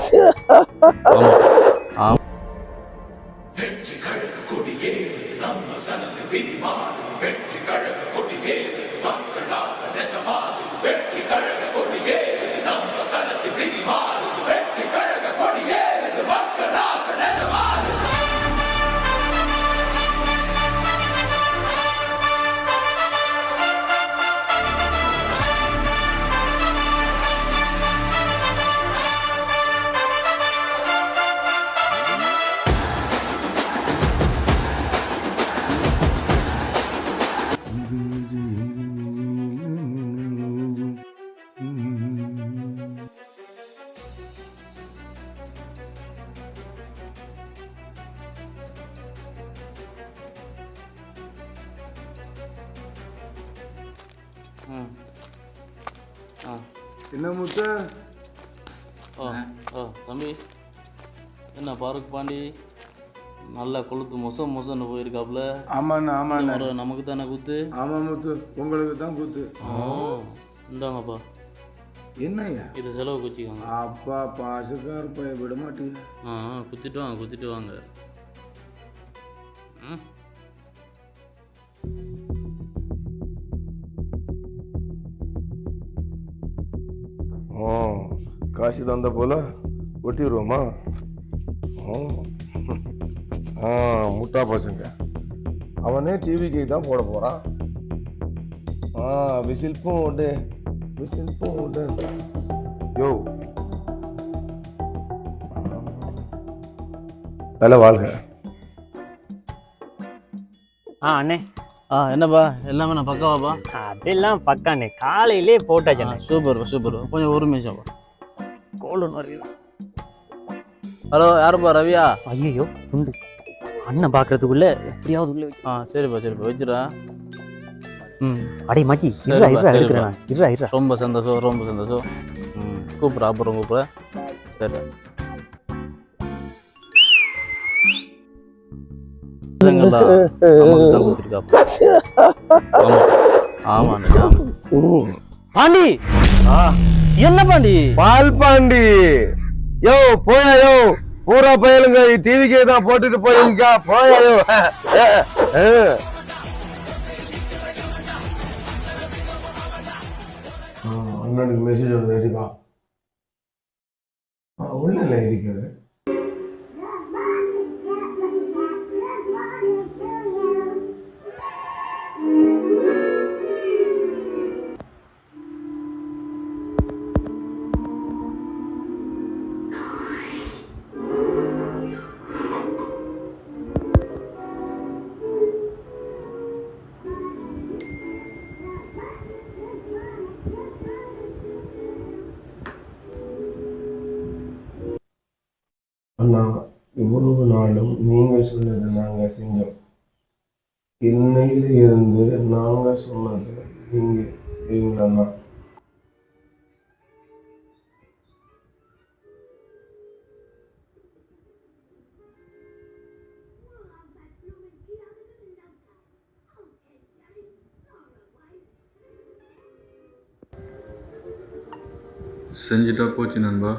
ஆமா ஆமா. என்ன முத்த? தம்பி என்ன பாருக் பாண்டி நல்லா கொளுத்து மொசன்னு போயிருக்காப்புல. ஆமாண்ணா ஆமாண்ணா. நமக்கு தானே கூத்து? ஆமாம் முத்து, உங்களுக்கு தான் கூத்து. இந்தாங்கப்பா. என்னய்யா இதை செலவு வச்சுக்கோங்க. அப்பா பாசுக்கார் பைய விட மாட்டீங்க. குத்திட்டு வாங்க. காசு தந்த போல ஒட்டிடுவோமா? முட்டா பசங்க அவனே டிவிக்கு தான் போட போறான். விசில்ப்பும் உண்டு யோ நல்ல வாழ்க. அண்ணே என்னப்பா எல்லாமே நான் பக்காவாப்பா? அதெல்லாம் பக்காண்ணே, காலையிலே போட்டாச்சு. சூப்பர் கொஞ்சம் ஒரு நிமிஷம்ப்பா. கோல் ஒன்று வருது. ஹலோ யாருப்பா? ரவியா? ஐயோ துண்டு அண்ணன் பார்க்கறதுக்குள்ள எப்படியாவது உள்ள சரிப்பா வச்சுடா. அடே மச்சி இருடா. ரொம்ப சந்தோஷம். கூப்பிட்றா, அப்புறம் கூப்பிட்ற. சரி பாண்டி என்ன பாண்டி? பால் பாண்டி யோ போயாயோ, பூரா பயலுங்க டிவிக்கே தான் போட்டுட்டு போயிருக்கா. போயாயோ அண்ணனுக்கு மெசேஜ் வருது. அடிக்கா உள்ள இருக்குது. அண்ணா, இவ்வளவு நாளும் நீங்க சொன்னது நாங்க செஞ்சோம். இன்னையில இருந்து நாங்க சொன்னது நீங்க செய்வீங்களா? செஞ்சுட்டா போச்சு நண்பா.